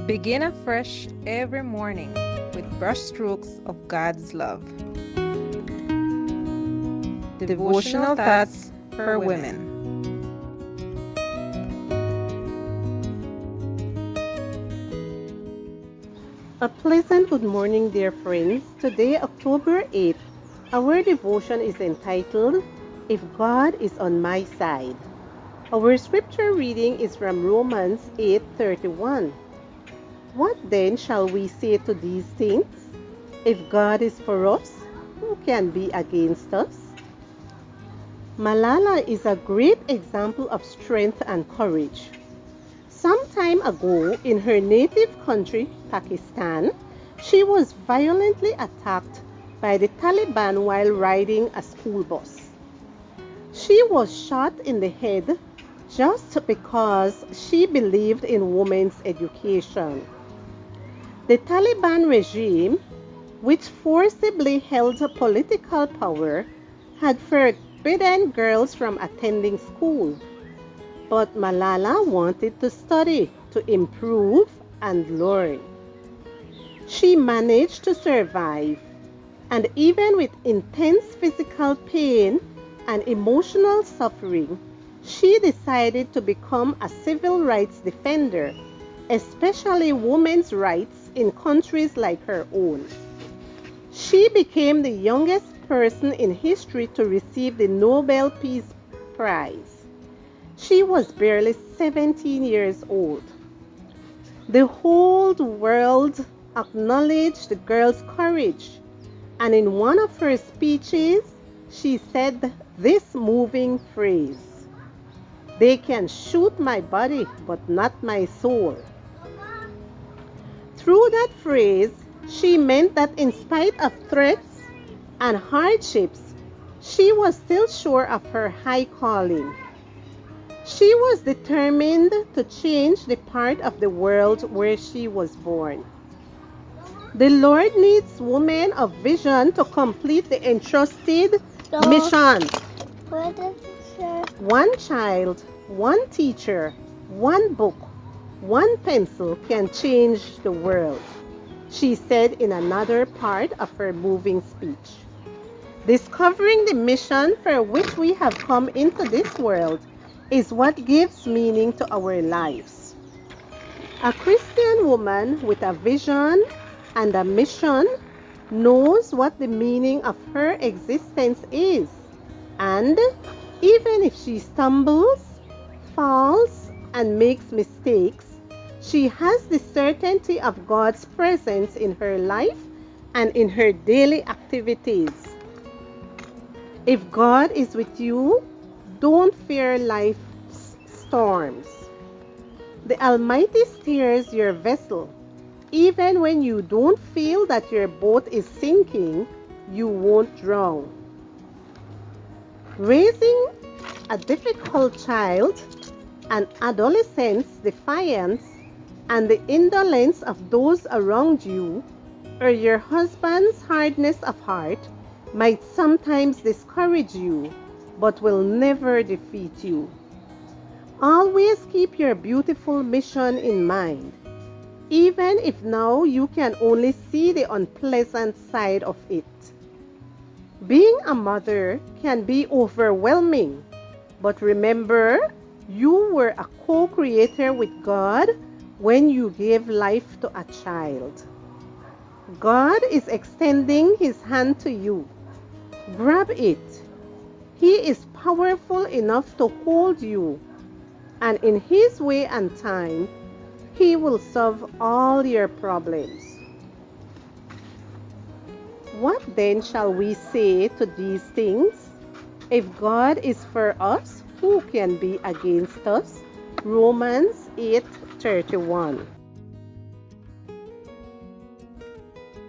Begin afresh every morning with brushstrokes of God's love. Devotional thoughts for women. A pleasant good morning, dear friends. Today, October 8th, our devotion is entitled, If God is on My Side. Our scripture reading is from Romans 8:31. What then shall we say to these things? If God is for us, who can be against us? Malala is a great example of strength and courage. Some time ago, in her native country, Pakistan, she was violently attacked by the Taliban while riding a school bus. She was shot in the head just because she believed in women's education. The Taliban regime, which forcibly held political power, had forbidden girls from attending school. But Malala wanted to study, to improve and learn. She managed to survive, and even with intense physical pain and emotional suffering, she decided to become a civil rights defender, especially women's rights in countries like her own. She became the youngest person in history to receive the Nobel Peace Prize. She was barely 17 years old. The whole world acknowledged the girl's courage, and in one of her speeches, she said this moving phrase, "They can shoot my body, but not my soul." Through that phrase, she meant that in spite of threats and hardships, she was still sure of her high calling. She was determined to change the part of the world where she was born. The Lord needs women of vision to complete the entrusted mission. One child, one teacher, one book, one pencil can change the world, she said in another part of her moving speech. Discovering the mission for which we have come into this world is what gives meaning to our lives. A Christian woman with a vision and a mission knows what the meaning of her existence is, and even if she stumbles, falls, and makes mistakes, she has the certainty of God's presence in her life and in her daily activities. If God is with you, don't fear life's storms. The Almighty steers your vessel. Even when you don't feel that your boat is sinking, you won't drown. Raising a difficult child, an adolescent's defiance, and the indolence of those around you, or your husband's hardness of heart, might sometimes discourage you, but will never defeat you. Always keep your beautiful mission in mind, even if now you can only see the unpleasant side of it. Being a mother can be overwhelming, but remember, you were a co-creator with God when you gave life to a child. God is extending His hand to you. Grab it. He is powerful enough to hold you, and in His way and time, He will solve all your problems. What then shall we say to these things? If God is for us, who can be against us? Romans 8:31.